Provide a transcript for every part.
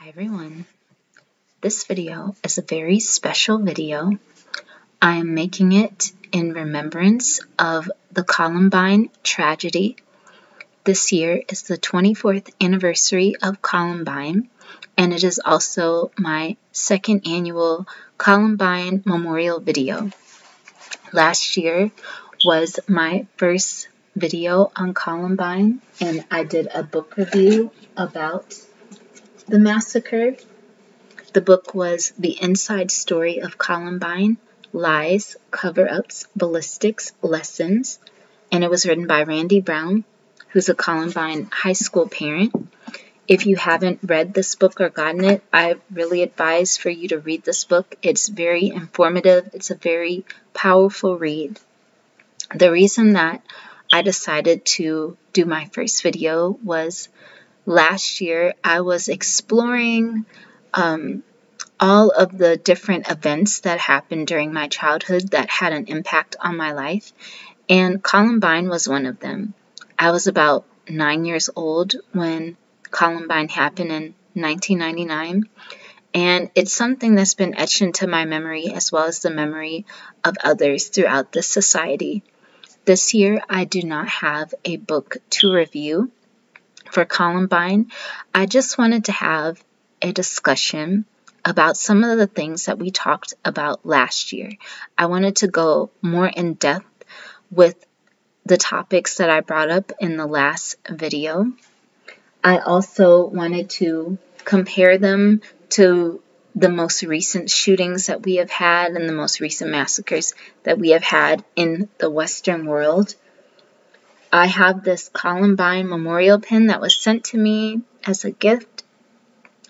Hi everyone. This video is a very special video. I am making it in remembrance of the Columbine Tragedy. This year is the 24th anniversary of Columbine, and it is also my second annual Columbine Memorial video. Last year was my first video on Columbine, and I did a book review about the massacre. The book was The Inside Story of Columbine, Lies, Cover-Ups, Ballistics, Lessons, and it was written by Randy Brown, who's a Columbine high school parent. If you haven't read this book or gotten it, I really advise for you to read this book. It's very informative. It's a very powerful read. The reason that I decided to do my first video was last year I was exploring all of the different events that happened during my childhood that had an impact on my life, and Columbine was one of them. I was about 9 years old when Columbine happened in 1999, and it's something that's been etched into my memory as well as the memory of others throughout this society. This year, I do not have a book to review for Columbine. I just wanted to have a discussion about some of the things that we talked about last year. I wanted to go more in depth with the topics that I brought up in the last video. I also wanted to compare them to the most recent shootings that we have had and the most recent massacres that we have had in the Western world. I have this Columbine memorial pin that was sent to me as a gift,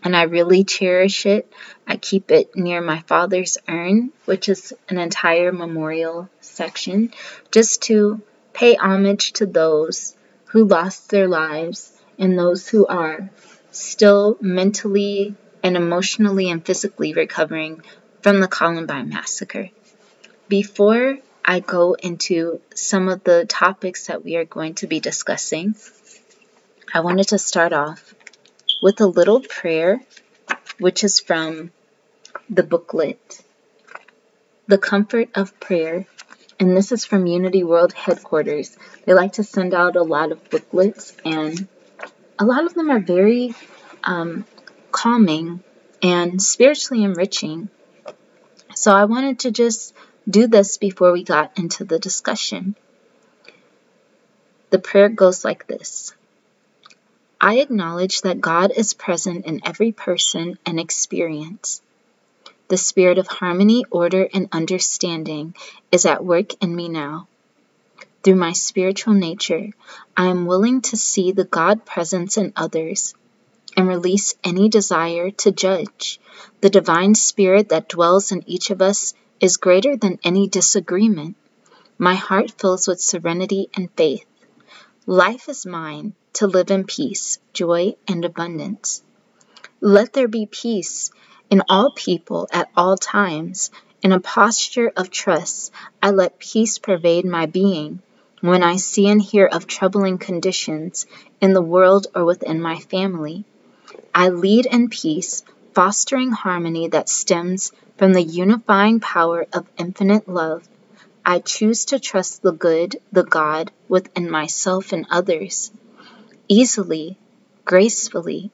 and I really cherish it. I keep it near my father's urn, which is an entire memorial section, just to pay homage to those who lost their lives and those who are still mentally and emotionally and physically recovering from the Columbine massacre. Before I go into some of the topics that we are going to be discussing, I wanted to start off with a little prayer, which is from the booklet, The Comfort of Prayer, and this is from Unity World Headquarters. They like to send out a lot of booklets, and a lot of them are very calming and spiritually enriching. So I wanted to just do this before we got into the discussion. The prayer goes like this. I acknowledge that God is present in every person and experience. The spirit of harmony, order, and understanding is at work in me now. Through my spiritual nature, I am willing to see the God presence in others and release any desire to judge. The divine spirit that dwells in each of us is greater than any disagreement. My heart fills with serenity and faith. Life is mine to live in peace, joy, and abundance. Let there be peace in all people at all times. In a posture of trust, I let peace pervade my being when I see and hear of troubling conditions in the world or within my family. I lead in peace, fostering harmony that stems from the unifying power of infinite love. I choose to trust the good, the God within myself and others. Easily, gracefully,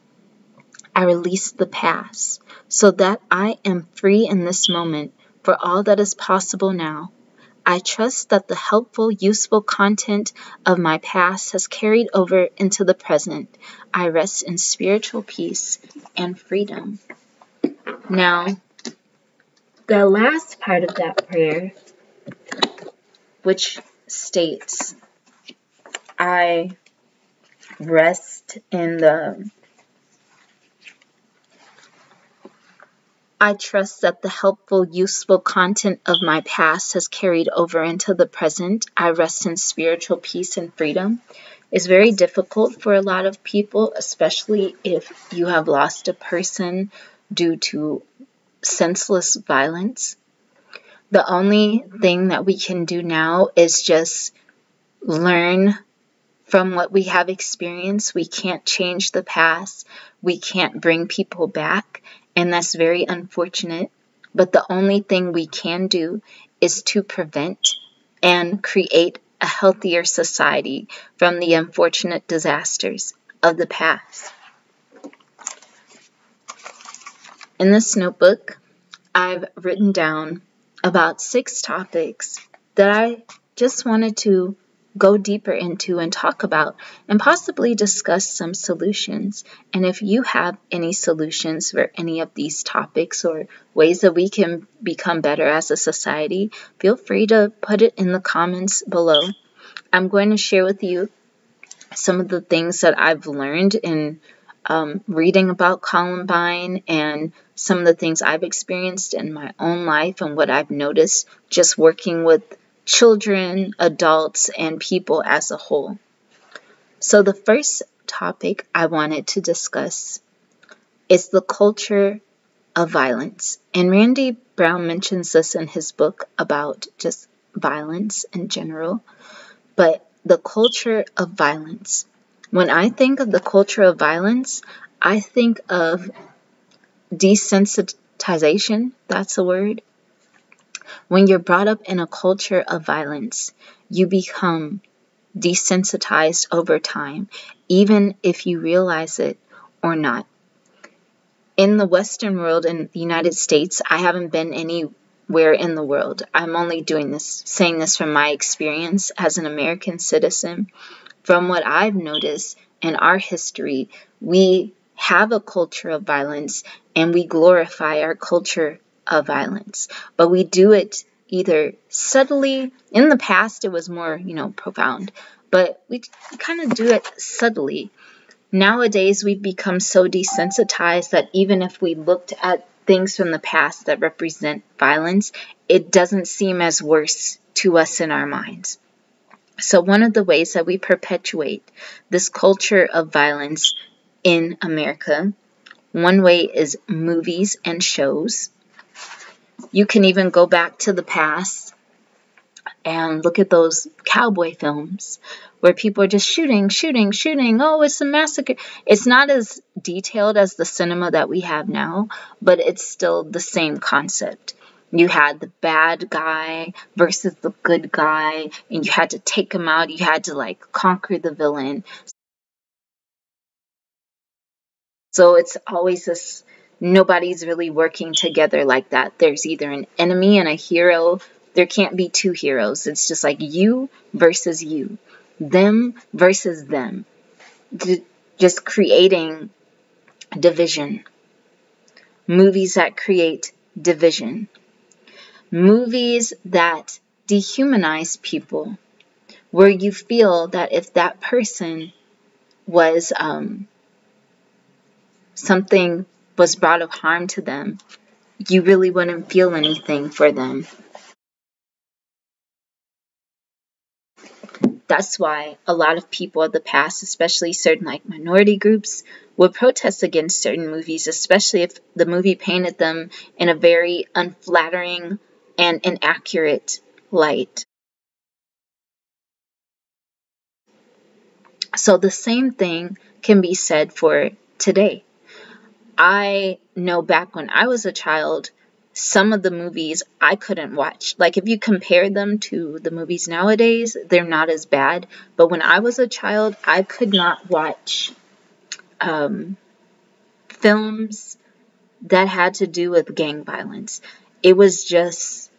I release the past so that I am free in this moment for all that is possible now. I trust that the helpful, useful content of my past has carried over into the present. I rest in spiritual peace and freedom. Now, the last part of that prayer, which states, I rest in I trust that the helpful, useful content of my past has carried over into the present. I rest in spiritual peace and freedom. It's very difficult for a lot of people, especially if you have lost a person due to senseless violence. The only thing that we can do now is just learn from what we have experienced. We can't change the past. We can't bring people back, and that's very unfortunate. But the only thing we can do is to prevent and create a healthier society from the unfortunate disasters of the past. In this notebook, I've written down about 6 topics that I just wanted to go deeper into and talk about and possibly discuss some solutions. And if you have any solutions for any of these topics or ways that we can become better as a society, feel free to put it in the comments below. I'm going to share with you some of the things that I've learned in reading about Columbine and some of the things I've experienced in my own life and what I've noticed just working with children, adults, and people as a whole. So the first topic I wanted to discuss is the culture of violence. And Randy Brown mentions this in his book about just violence in general. But the culture of violence. When I think of the culture of violence, I think of desensitization. That's a word. When you're brought up in a culture of violence, you become desensitized over time, even if you realize it or not. In the Western world, in the United States, I haven't been anywhere in the world. I'm only saying this from my experience as an American citizen. From what I've noticed in our history, we have a culture of violence and we glorify our culture of violence. But we do it either subtly. In the past, it was more, profound. But we kind of do it subtly. Nowadays, we've become so desensitized that even if we looked at things from the past that represent violence, it doesn't seem as worse to us in our minds. So one of the ways that we perpetuate this culture of violence in America, one way is movies and shows. You can even go back to the past and look at those cowboy films where people are just shooting. Oh, it's a massacre. It's not as detailed as the cinema that we have now, but it's still the same concept. You had the bad guy versus the good guy, and you had to take him out. You had to conquer the villain. So it's always this, nobody's really working together like that. There's either an enemy and a hero. There can't be 2 heroes. It's just like you versus you, them versus them. Just creating division. Movies that create division. Movies that dehumanize people, where you feel that if that person was something was brought of harm to them, you really wouldn't feel anything for them. That's why a lot of people of the past, especially certain minority groups, would protest against certain movies, especially if the movie painted them in a very unflattering and inaccurate light. So the same thing can be said for today. I know back when I was a child, some of the movies I couldn't watch. If you compare them to the movies nowadays, they're not as bad. But when I was a child, I could not watch films that had to do with gang violence. It was just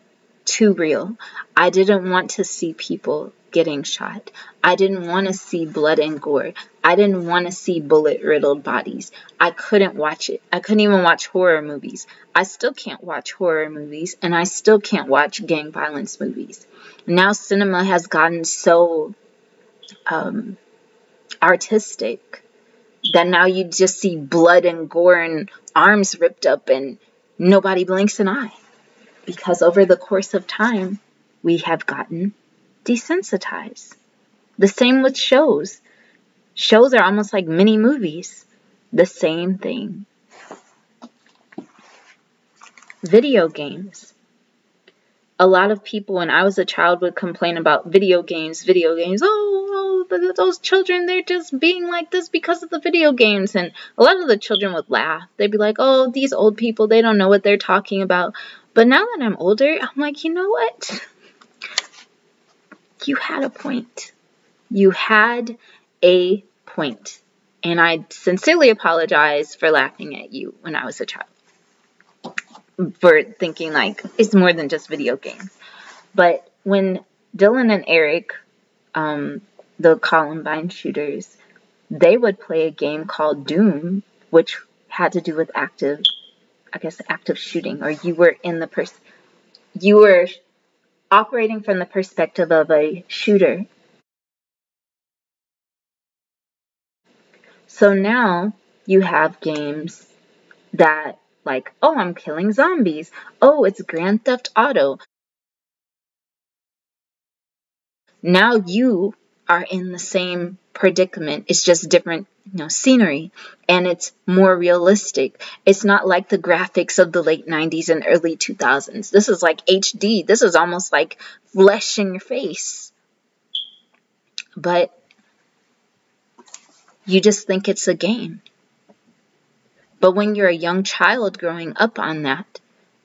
too real. I didn't want to see people getting shot. I didn't want to see blood and gore. I didn't want to see bullet-riddled bodies. I couldn't watch it. I couldn't even watch horror movies. I still can't watch horror movies, and I still can't watch gang violence movies. Now cinema has gotten so artistic that now you just see blood and gore and arms ripped up and nobody blinks an eye. Because over the course of time, we have gotten desensitized. The same with shows. Shows are almost like mini movies. The same thing. Video games. A lot of people when I was a child would complain about video games. Oh, oh, those children, they're just being like this because of the video games. And a lot of the children would laugh. They'd be like, oh, these old people, they don't know what they're talking about. But now that I'm older, I'm like, you know what? You had a point. You had a point. And I sincerely apologize for laughing at you when I was a child. For thinking like it's more than just video games. But when Dylan and Eric, the Columbine shooters, they would play a game called Doom, which had to do with active shooting, or you were operating from the perspective of a shooter. So now you have games that like, oh, I'm killing zombies. Oh, it's Grand Theft Auto. Now you are in the same predicament. It's just different, scenery, and it's more realistic. It's not like the graphics of the late 90s and early 2000s. This is like HD. This is almost like flesh in your face. But you just think it's a game. But when you're a young child growing up on that,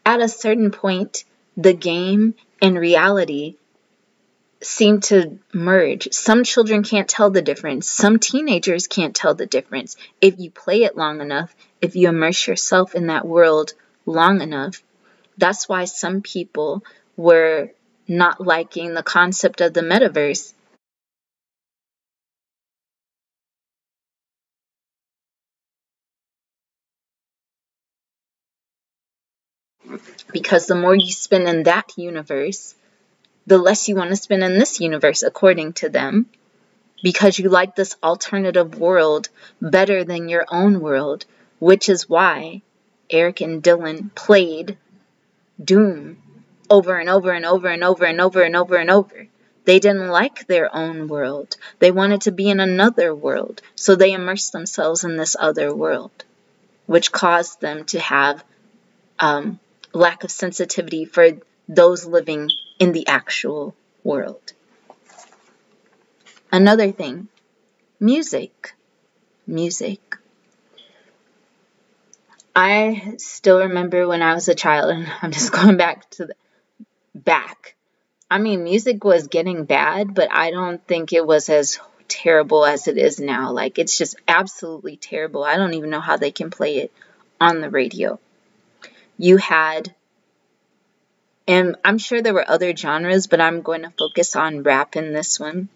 at a certain point, the game and reality seem to merge. Some children can't tell the difference. Some teenagers can't tell the difference. If you play it long enough, if you immerse yourself in that world long enough, that's why some people were not liking the concept of the metaverse. Because the more you spend in that universe, the less you want to spend in this universe, according to them. Because you like this alternative world better than your own world, which is why Eric and Dylan played Doom over and over and over and over and over and over and over. They didn't like their own world. They wanted to be in another world, so they immersed themselves in this other world, which caused them to have lack of sensitivity for those living in the actual world. Another thing, music. I still remember when I was a child, and I'm just going back to the back. I mean, music was getting bad, but I don't think it was as terrible as it is now. Like, it's just absolutely terrible. I don't even know how they can play it on the radio. You had, and I'm sure there were other genres, but I'm going to focus on rap in this one.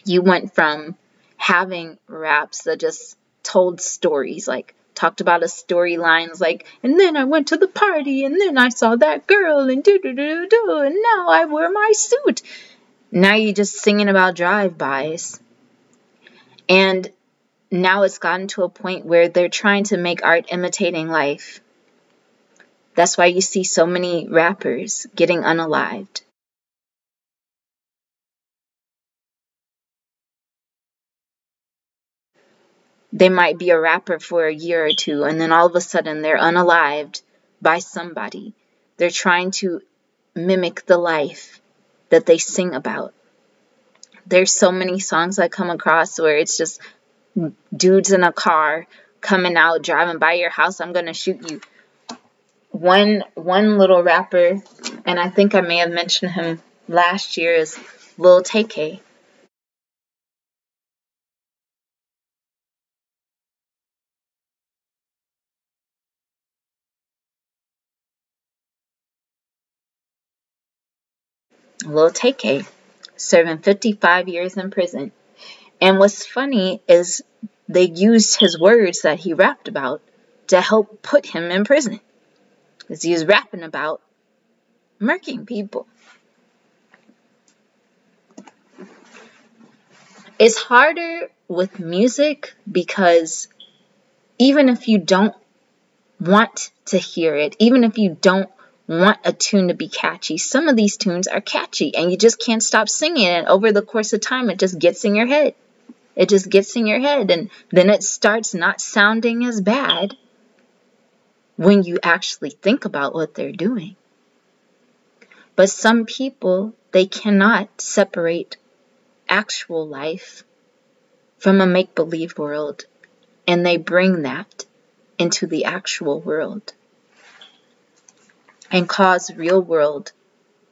You went from having raps that just told stories, like talked about a storylines, like, and then I went to the party, and then I saw that girl, and do, and now I wear my suit. Now you're just singing about drive-bys. And now it's gotten to a point where they're trying to make art imitating life. That's why you see so many rappers getting unalived. They might be a rapper for a year or two, and then all of a sudden they're unalived by somebody. They're trying to mimic the life that they sing about. There's so many songs I come across where it's just dudes in a car coming out, driving by your house, I'm going to shoot you. One little rapper, and I think I may have mentioned him last year, is Lil TK. Lil TK, serving 55 years in prison. And what's funny is they used his words that he rapped about to help put him in prison. Because he was rapping about murking people. It's harder with music because even if you don't want to hear it, even if you don't want a tune to be catchy, some of these tunes are catchy and you just can't stop singing it. And over the course of time, it just gets in your head. It just gets in your head, and then it starts not sounding as bad when you actually think about what they're doing. But some people, they cannot separate actual life from a make-believe world, and they bring that into the actual world and cause real-world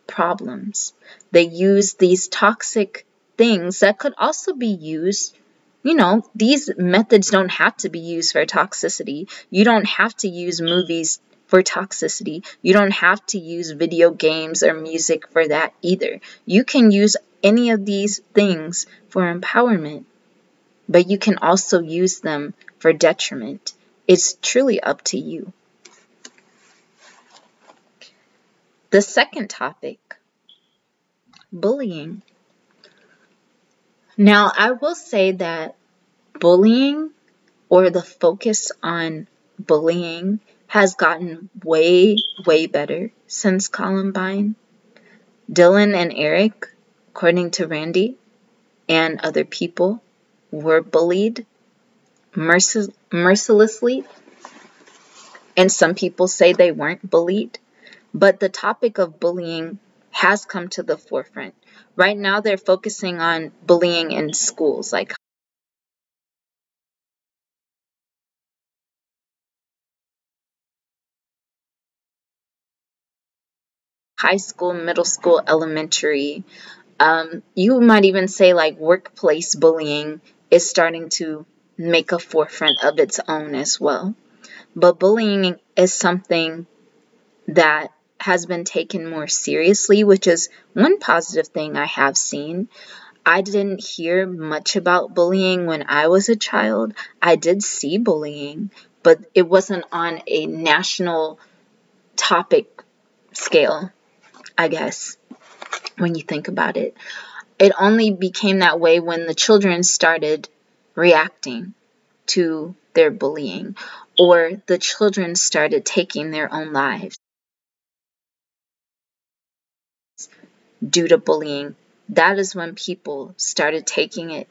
problems. They use these toxic things that could also be used. These methods don't have to be used for toxicity. You don't have to use movies for toxicity. You don't have to use video games or music for that either. You can use any of these things for empowerment, but you can also use them for detriment. It's truly up to you. The second topic, bullying. Now, I will say that bullying, or the focus on bullying, has gotten way, way better since Columbine. Dylan and Eric, according to Randy and other people, were bullied mercilessly, and some people say they weren't bullied. But the topic of bullying has come to the forefront. Right now, they're focusing on bullying in schools, like high school, middle school, elementary. You might even say like workplace bullying is starting to make a forefront of its own as well. But bullying is something that has been taken more seriously, which is one positive thing I have seen. I didn't hear much about bullying when I was a child. I did see bullying, but it wasn't on a national topic scale, I guess, when you think about it. It only became that way when the children started reacting to their bullying, or the children started taking their own lives due to bullying. That is when people started taking it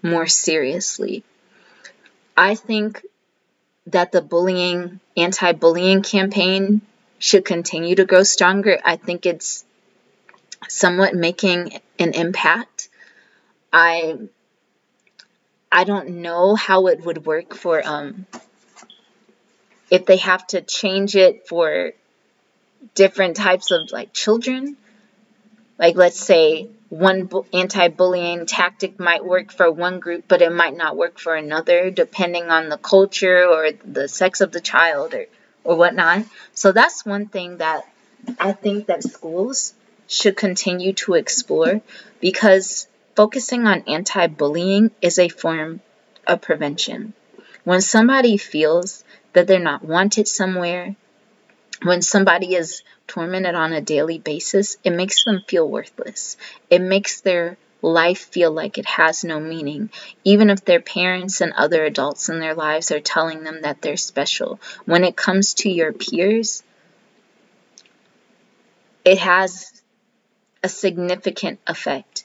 more seriously. I think that the anti-bullying campaign should continue to grow stronger. I think it's somewhat making an impact. I don't know how it would work for if they have to change it for different types of like children. Like, let's say one anti-bullying tactic might work for one group, but it might not work for another, depending on the culture or the sex of the child or whatnot. So that's one thing that I think that schools should continue to explore, because focusing on anti-bullying is a form of prevention. When somebody feels that they're not wanted somewhere, when somebody is tormented on a daily basis, it makes them feel worthless. It makes their life feel like it has no meaning, even if their parents and other adults in their lives are telling them that they're special. When it comes to your peers, it has a significant effect.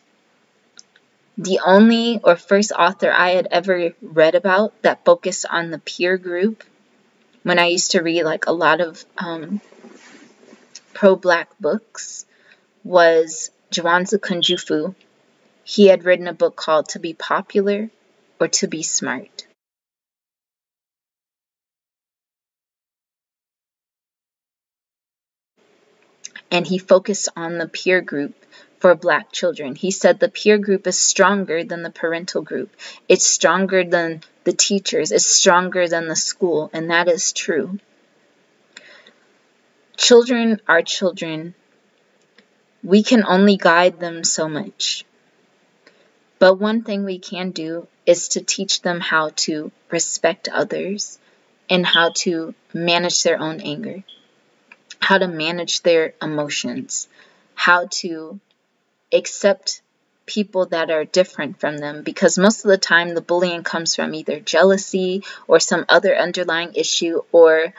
The only or first author I had ever read about that focused on the peer group, when I used to read like a lot of pro-Black books, was Jawanza Kunjufu. He had written a book called To Be Popular or To Be Smart. And he focused on the peer group for Black children. He said the peer group is stronger than the parental group. It's stronger than the teachers. It's stronger than the school. And that is true. Children are children. We can only guide them so much. But one thing we can do is to teach them how to respect others and how to manage their own anger, how to manage their emotions, how to accept people that are different from them, because most of the time the bullying comes from either jealousy or some other underlying issue, or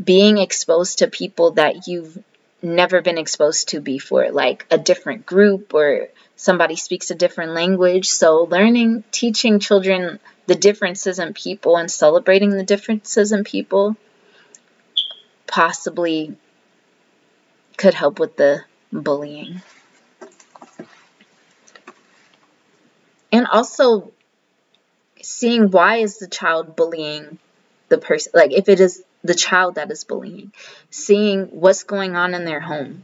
being exposed to people that you've never been exposed to before, like a different group or somebody speaks a different language. So teaching children the differences in people and celebrating the differences in people possibly could help with the bullying. And also seeing why is the child bullying the person, like if it is the child that is bullying, seeing what's going on in their home,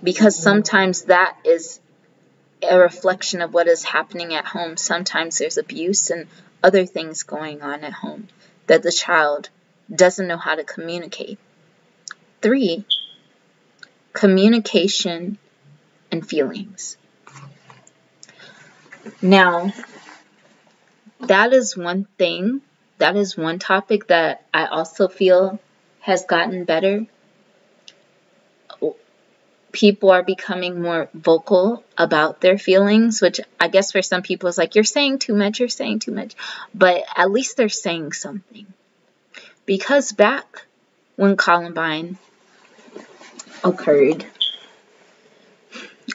because sometimes that is a reflection of what is happening at home. Sometimes there's abuse and other things going on at home that the child doesn't know how to communicate. 3, communication and feelings. Now, that is one thing, that is one topic that I also feel has gotten better. People are becoming more vocal about their feelings, which I guess for some people is like, you're saying too much, you're saying too much. But at least they're saying something. Because back when Columbine occurred,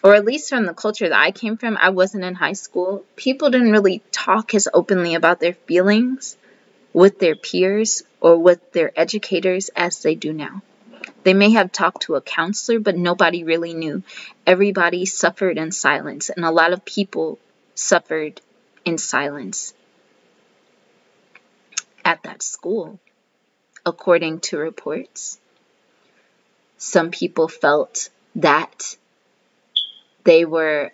or at least from the culture that I came from, I wasn't in high school, people didn't really talk as openly about their feelings with their peers or with their educators as they do now. They may have talked to a counselor, but nobody really knew. Everybody suffered in silence, and a lot of people suffered in silence at that school, according to reports. Some people felt that they were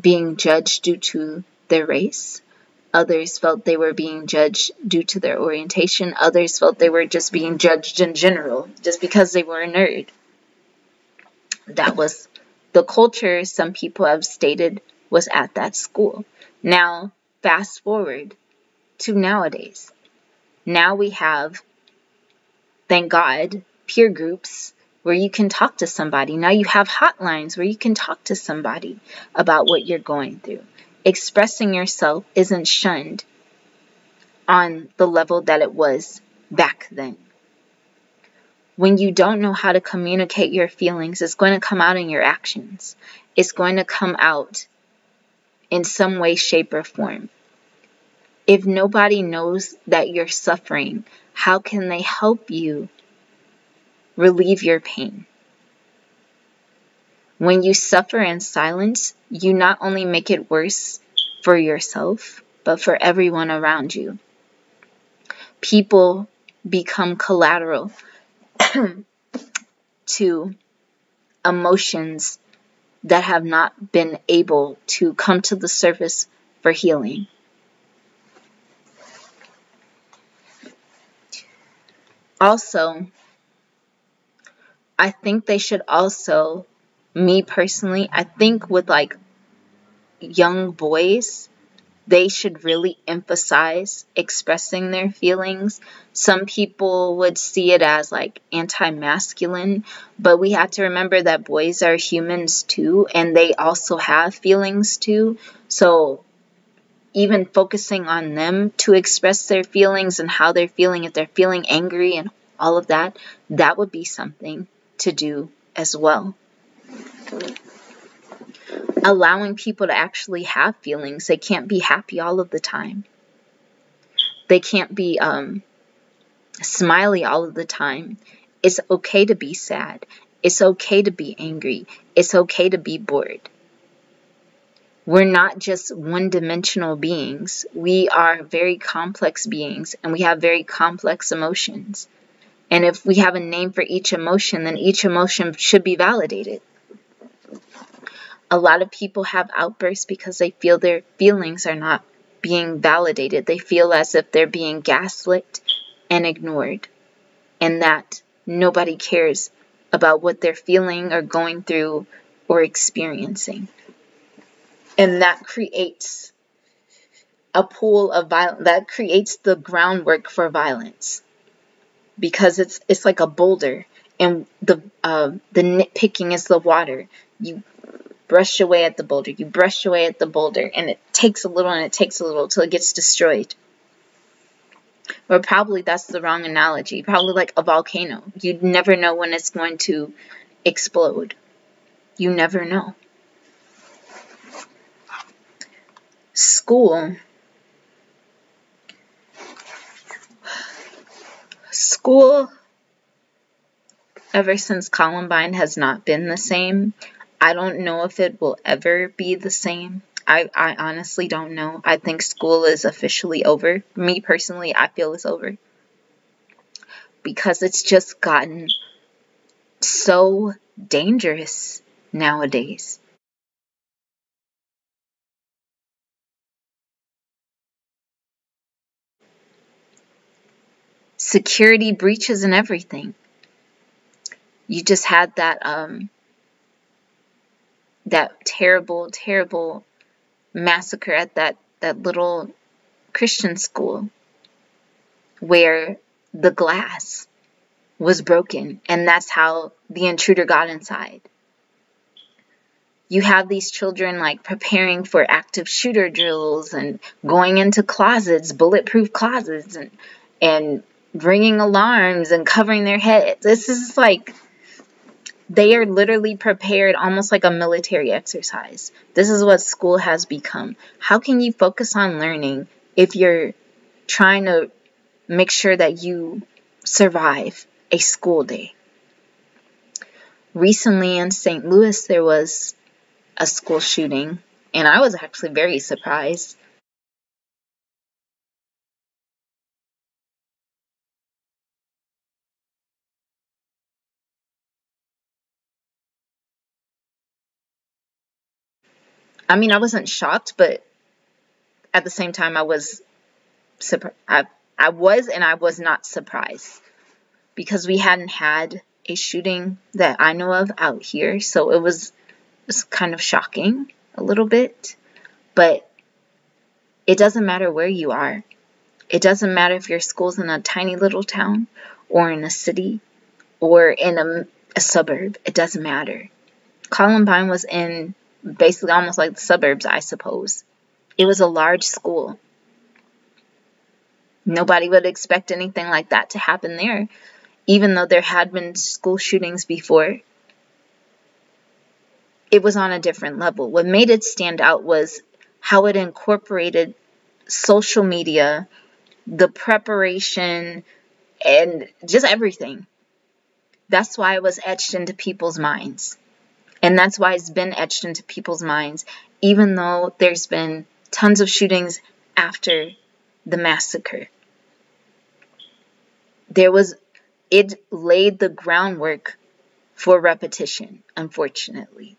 being judged due to their race. Others felt they were being judged due to their orientation. Others felt they were just being judged in general, just because they were a nerd. That was the culture some people have stated was at that school. Now, fast forward to nowadays. Now we have, thank God, peer groups where you can talk to somebody. Now you have hotlines where you can talk to somebody about what you're going through. Expressing yourself isn't shunned on the level that it was back then. When you don't know how to communicate your feelings, it's going to come out in your actions. It's going to come out in some way, shape, or form. If nobody knows that you're suffering, how can they help you relieve your pain? When you suffer in silence, you not only make it worse for yourself, but for everyone around you. People become collateral to emotions that have not been able to come to the surface for healing. Also, I think they should also, me personally, I think with like young boys, they should really emphasize expressing their feelings. Some people would see it as like anti-masculine, but we have to remember that boys are humans too, and they also have feelings too. So even focusing on them to express their feelings and how they're feeling, if they're feeling angry and all of that, that would be something to do as well. Allowing people to actually have feelings. They can't be happy all of the time. They can't be smiley all of the time. It's okay to be sad. It's okay to be angry. It's okay to be bored. We're not just one-dimensional beings. We are very complex beings, and we have very complex emotions. And if we have a name for each emotion, then each emotion should be validated. A lot of people have outbursts because they feel their feelings are not being validated. They feel as if they're being gaslit and ignored, and that nobody cares about what they're feeling or going through or experiencing. And that creates a pool of violence, that creates the groundwork for violence, because it's like a boulder, and the nitpicking is the water. You brush away at the boulder, you brush away at the boulder, and it takes a little and it takes a little till it gets destroyed. Or probably that's the wrong analogy. Probably like a volcano. You never know when it's going to explode. You never know. School, ever since Columbine, has not been the same. I don't know if it will ever be the same. I honestly don't know. I think school is officially over. Me personally, I feel it's over. Because it's just gotten so dangerous nowadays. Security breaches and everything. You just had that terrible, terrible massacre at that little Christian school where the glass was broken, and that's how the intruder got inside. You have these children like preparing for active shooter drills and going into closets, bulletproof closets, and ringing alarms and covering their heads. This is like, they are literally prepared almost like a military exercise. This is what school has become. How can you focus on learning if you're trying to make sure that you survive a school day? Recently in St. Louis, there was a school shooting, and I was actually very surprised. I mean, I wasn't shocked, but at the same time, I was surprised. I was and I was not surprised because we hadn't had a shooting that I know of out here, so it was kind of shocking a little bit. But it doesn't matter where you are. It doesn't matter if your school's in a tiny little town or in a city or in a suburb. It doesn't matter. Columbine was in basically almost like the suburbs, I suppose. It was a large school. Nobody would expect anything like that to happen there, even though there had been school shootings before. It was on a different level. What made it stand out was how it incorporated social media, the preparation, and just everything. That's why it was etched into people's minds. And that's why it's been etched into people's minds, even though there's been tons of shootings after the massacre. It laid the groundwork for repetition, unfortunately,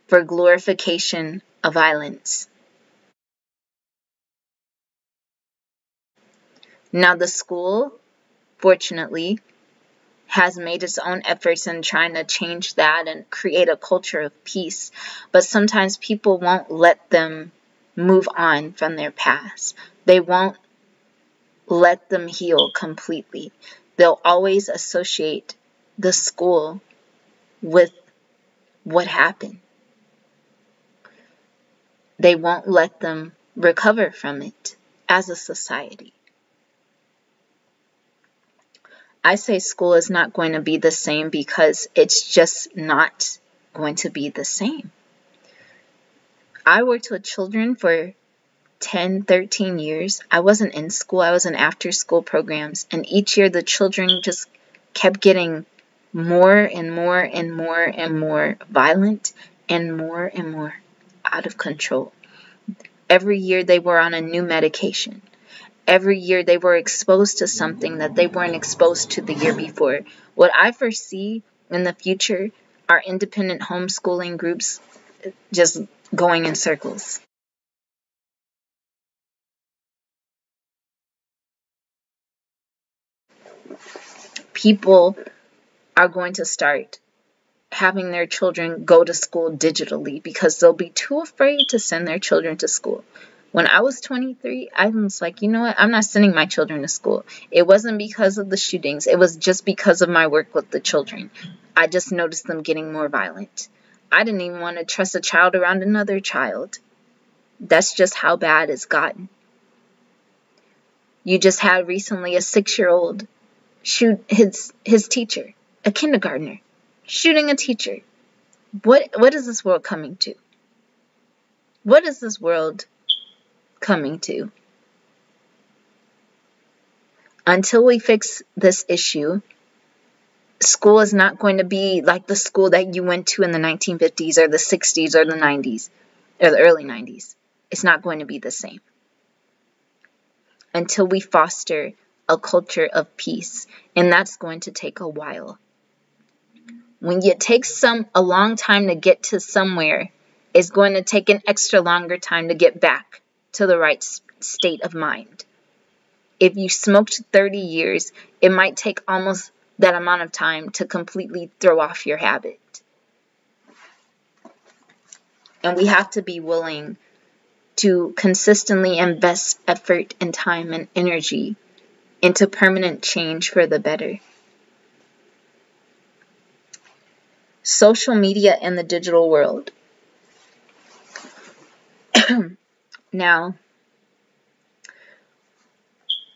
for glorification of violence. Now the school, fortunately, has made its own efforts in trying to change that and create a culture of peace. But sometimes people won't let them move on from their past. They won't let them heal completely. They'll always associate the school with what happened. They won't let them recover from it as a society. I say school is not going to be the same because it's just not going to be the same. I worked with children for 10, 13 years. I wasn't in school. I was in after-school programs. And each year the children just kept getting more and more and more and more violent and more out of control. Every year they were on a new medication. Every year they were exposed to something that they weren't exposed to the year before. What I foresee in the future are independent homeschooling groups just going in circles. People are going to start having their children go to school digitally because they'll be too afraid to send their children to school. When I was 23, I was like, you know what? I'm not sending my children to school. It wasn't because of the shootings. It was just because of my work with the children. I just noticed them getting more violent. I didn't even want to trust a child around another child. That's just how bad it's gotten. You just had recently a 6-year-old shoot his teacher, a kindergartner, shooting a teacher. What is this world coming to? What is this world coming to? Until we fix this issue, School is not going to be like the school that you went to in the 1950s or the 60s or the 90s or the early 90s. It's not going to be the same until we foster a culture of peace, and that's going to take a while. When it takes a long time to get to somewhere, it's going to take an extra longer time to get back to the right state of mind. If you smoked 30 years, it might take almost that amount of time to completely throw off your habit. And we have to be willing to consistently invest effort and time and energy into permanent change for the better. Social media and the digital world. Now,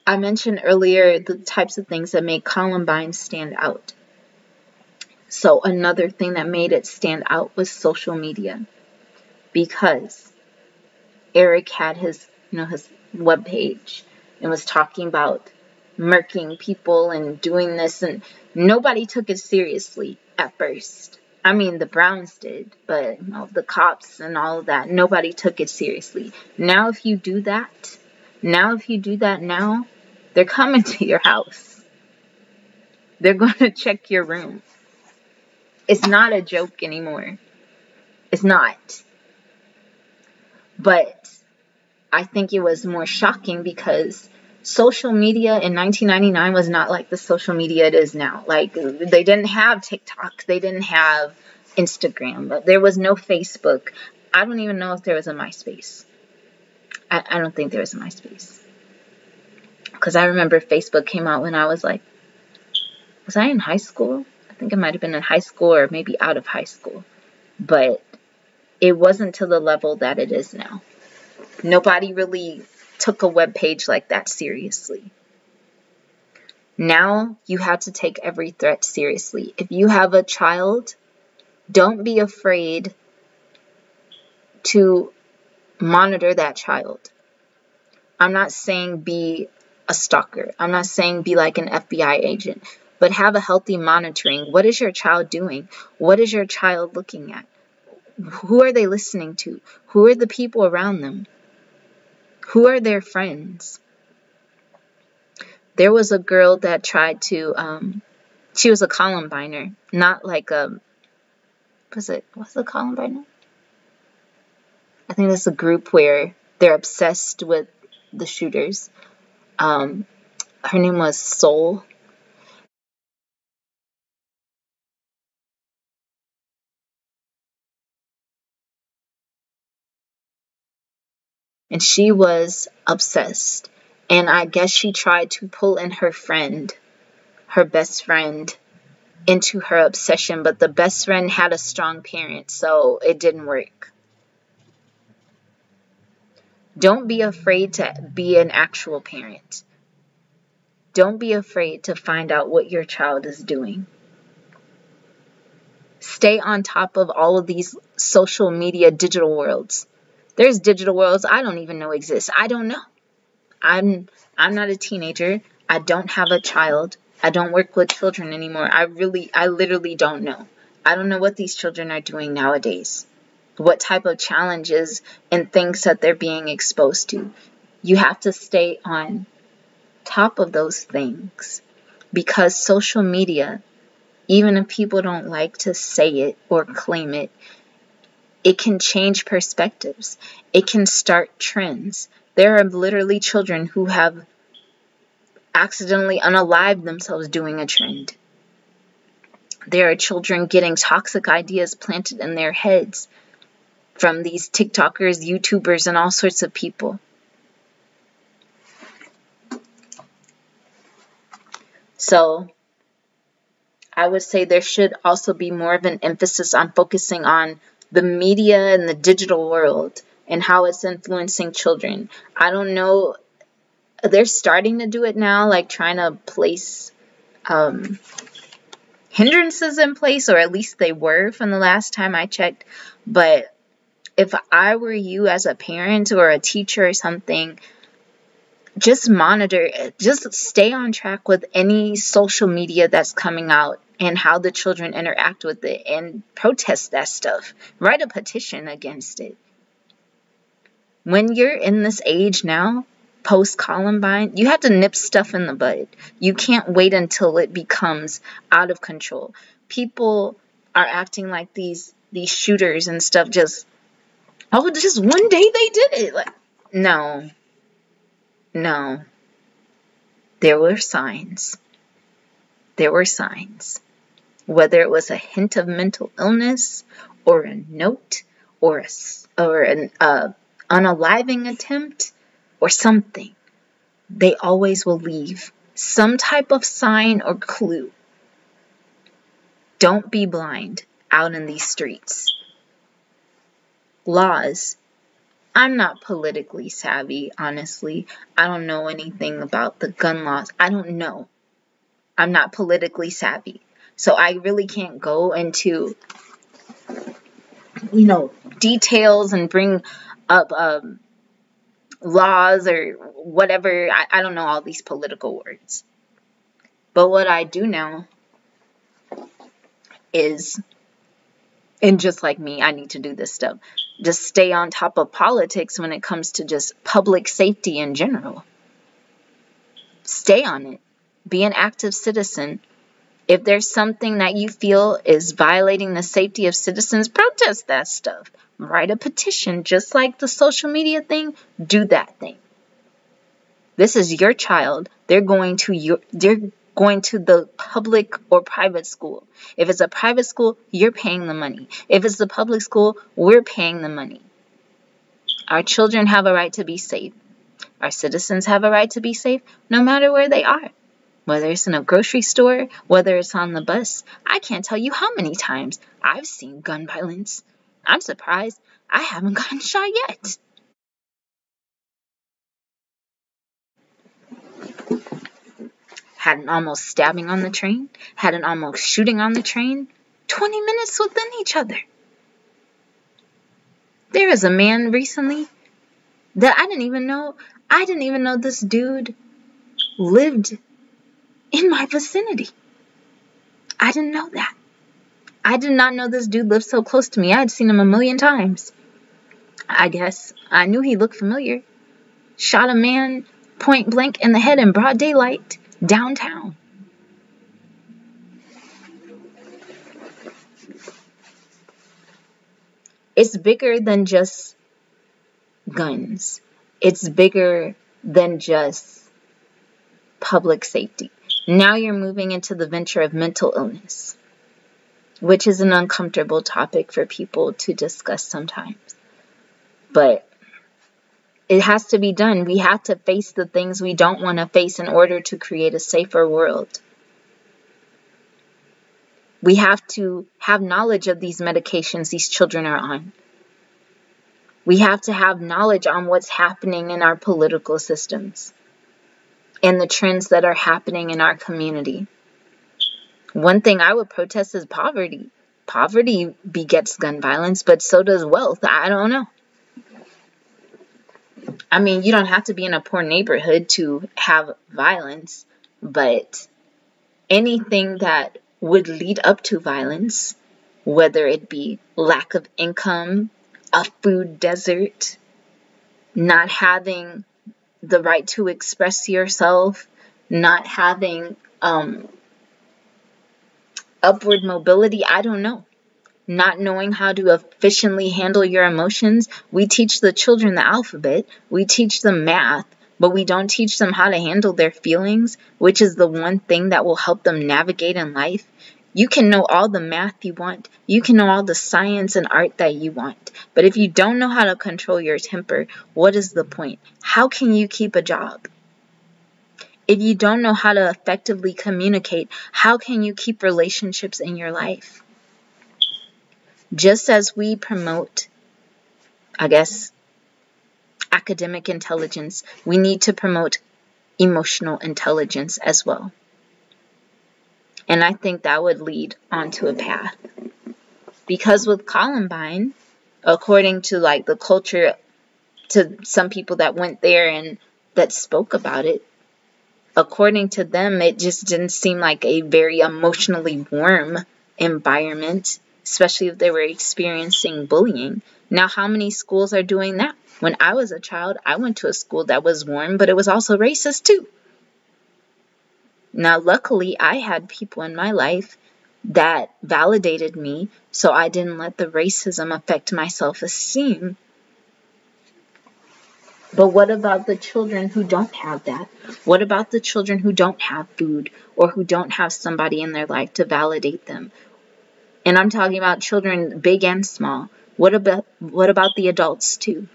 I mentioned earlier the types of things that make Columbine stand out. So another thing that made it stand out was social media, because Eric had his webpage and was talking about murking people and doing this, and nobody took it seriously at first. I mean, the Browns did, but the cops and all of that, nobody took it seriously. Now if you do that, they're coming to your house. They're going to check your room. It's not a joke anymore. It's not. But I think it was more shocking because social media in 1999 was not like the social media it is now. Like, they didn't have TikTok. They didn't have Instagram. But there was no Facebook. I don't even know if there was a MySpace. I don't think there was a MySpace. Because I remember Facebook came out when I was I in high school? I think I might have been in high school or maybe out of high school. But it wasn't to the level that it is now. Nobody really took a web page like that seriously. Now you have to take every threat seriously. If you have a child, don't be afraid to monitor that child. I'm not saying be a stalker. I'm not saying be like an FBI agent. But have a healthy monitoring. What is your child doing? What is your child looking at? Who are they listening to? Who are the people around them? Who are their friends? There was a girl that tried to, she was a Columbiner, not like what's a Columbiner? I think that's a group where they're obsessed with the shooters. Her name was Soul. And she was obsessed. And I guess she tried to pull in her friend, her best friend, into her obsession. But the best friend had a strong parent, so it didn't work. Don't be afraid to be an actual parent. Don't be afraid to find out what your child is doing. Stay on top of all of these social media digital worlds. There's digital worlds I don't even know exist. I don't know. I'm not a teenager. I don't have a child. I don't work with children anymore. I literally don't know. I don't know what these children are doing nowadays. What type of challenges and things that they're being exposed to. You have to stay on top of those things, because social media, even if people don't like to say it or claim it, it can change perspectives. It can start trends. There are literally children who have accidentally unalived themselves doing a trend. There are children getting toxic ideas planted in their heads from these TikTokers, YouTubers, and all sorts of people. So I would say there should also be more of an emphasis on focusing on the media and the digital world and how it's influencing children. I don't know. They're starting to do it now, like trying to place hindrances in place, or at least they were from the last time I checked. But if I were you as a parent or a teacher or something, just monitor it. Just stay on track with any social media that's coming out and how the children interact with it, and protest that stuff. Write a petition against it. When you're in this age now, post-Columbine, you have to nip stuff in the bud. You can't wait until it becomes out of control. People are acting like these shooters and stuff just one day they did it. Like, no. There were signs. Whether it was a hint of mental illness, or a note, or an unaliving attempt, or something, they always will leave some type of sign or clue. Don't be blind out in these streets. Laws. I'm not politically savvy, honestly. I don't know anything about the gun laws. I don't know. I'm not politically savvy. So I really can't go into, details and bring up laws or whatever. I don't know all these political words. But what I do know is, and just like me, I need to do this stuff. Just stay on top of politics when it comes to just public safety in general. Stay on it. Be an active citizen. If there's something that you feel is violating the safety of citizens, protest that stuff. Write a petition, just like the social media thing. Do that thing. This is your child. They're going to the public or private school. If it's a private school, you're paying the money. If it's the public school, we're paying the money. Our children have a right to be safe. Our citizens have a right to be safe no matter where they are. Whether it's in a grocery store, whether it's on the bus. I can't tell you how many times I've seen gun violence. I'm surprised I haven't gotten shot yet. Had an almost stabbing on the train. Had an almost shooting on the train. 20 minutes within each other. There was a man recently that I didn't even know this dude lived in my vicinity. I didn't know that. I did not know this dude lived so close to me. I had seen him a million times. I guess I knew he looked familiar. Shot a man point blank in the head in broad daylight downtown. It's bigger than just guns. It's bigger than just public safety. Now you're moving into the venture of mental illness, which is an uncomfortable topic for people to discuss sometimes. But it has to be done. We have to face the things we don't want to face in order to create a safer world. We have to have knowledge of these medications these children are on. We have to have knowledge on what's happening in our political systems and the trends that are happening in our community. One thing I would protest is poverty. Poverty begets gun violence, but so does wealth. I don't know. I mean, you don't have to be in a poor neighborhood to have violence, but anything that would lead up to violence, whether it be lack of income, a food desert, not having the right to express yourself, not having upward mobility, I don't know. Not knowing how to efficiently handle your emotions. We teach the children the alphabet. We teach them math, but we don't teach them how to handle their feelings, which is the one thing that will help them navigate in life. You can know all the math you want. You can know all the science and art that you want. But if you don't know how to control your temper, what is the point? How can you keep a job? If you don't know how to effectively communicate, how can you keep relationships in your life? Just as we promote, I guess, academic intelligence, we need to promote emotional intelligence as well. And I think that would lead onto a path. Because with Columbine, according to like the culture, to some people that went there and that spoke about it, according to them, it just didn't seem like a very emotionally warm environment, especially if they were experiencing bullying. Now, how many schools are doing that? When I was a child, I went to a school that was warm, but it was also racist too. Now, luckily, I had people in my life that validated me, so I didn't let the racism affect my self-esteem. But what about the children who don't have that? What about the children who don't have food or who don't have somebody in their life to validate them? And I'm talking about children big and small. What about the adults too?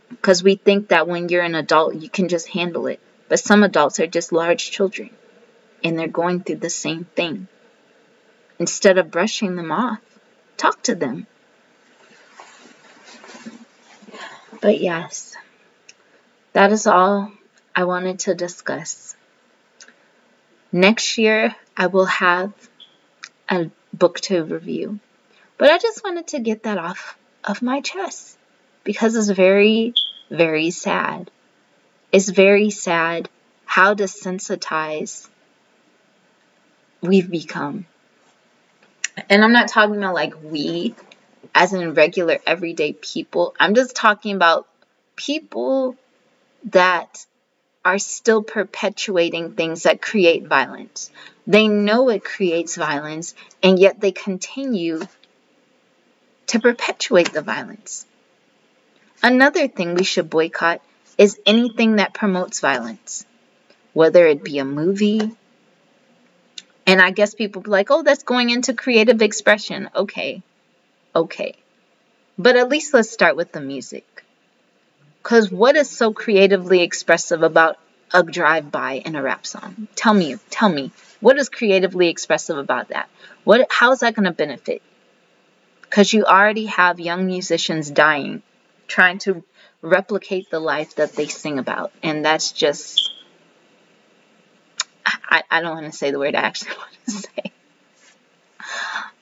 Because we think that when you're an adult, you can just handle it. But some adults are just large children, and they're going through the same thing. Instead of brushing them off, talk to them. But yes, that is all I wanted to discuss. Next year, I will have a book to review. But I just wanted to get that off of my chest because it's very, very sad. It's very sad how desensitized we've become. And I'm not talking about like we, as in regular everyday people. I'm just talking about people that are still perpetuating things that create violence. They know it creates violence, and yet they continue to perpetuate the violence. Another thing we should boycott is anything that promotes violence, whether it be a movie. And I guess people be like, oh, that's going into creative expression. Okay. But at least let's start with the music. Because what is so creatively expressive about a drive-by in a rap song? Tell me. What is creatively expressive about that? How is that going to benefit? Because you already have young musicians dying, trying to replicate the life that they sing about. And that's just, I don't want to say the word I actually want to say.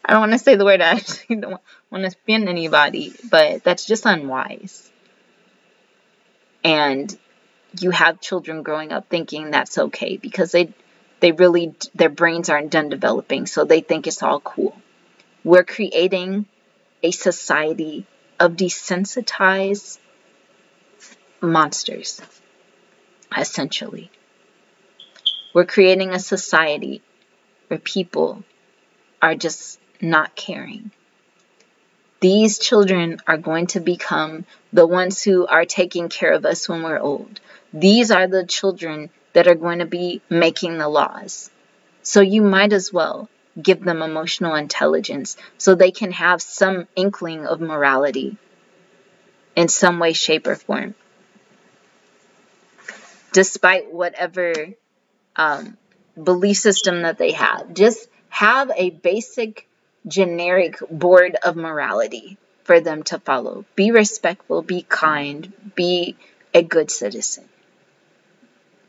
I don't want to say the word I actually don't want to offend anybody, but that's just unwise. And you have children growing up thinking that's okay because their brains aren't done developing, so they think it's all cool. We're creating a society of desensitized monsters, essentially. We're creating a society where people are just not caring. These children are going to become the ones who are taking care of us when we're old. These are the children that are going to be making the laws. So you might as well give them emotional intelligence so they can have some inkling of morality in some way, shape, or form. Despite whatever belief system that they have. Just have a basic, generic board of morality for them to follow. Be respectful, be kind, be a good citizen.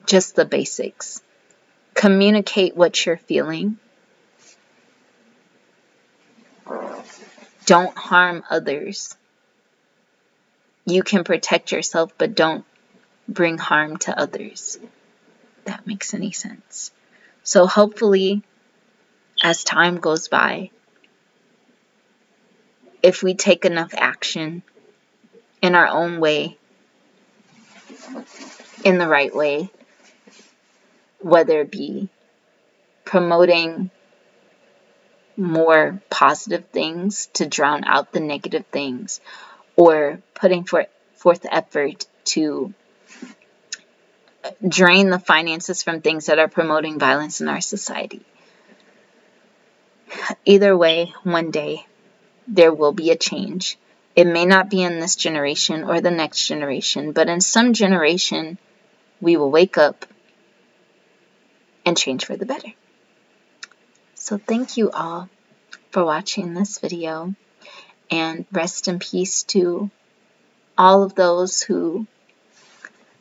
Just the basics. Communicate what you're feeling. Don't harm others. You can protect yourself, but don't bring harm to others. If that makes any sense. So hopefully, as time goes by, if we take enough action in our own way, in the right way, whether it be promoting more positive things to drown out the negative things, or putting forth effort to drain the finances from things that are promoting violence in our society. Either way, one day, there will be a change. It may not be in this generation or the next generation, but in some generation, we will wake up and change for the better. So thank you all for watching this video, and rest in peace to all of those who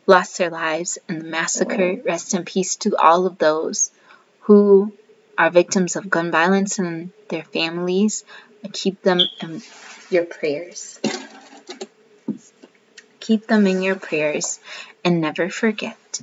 lost their lives in the massacre. Rest in peace to all of those who are victims of gun violence and their families. Keep them in your prayers. keep them in your prayers, and never forget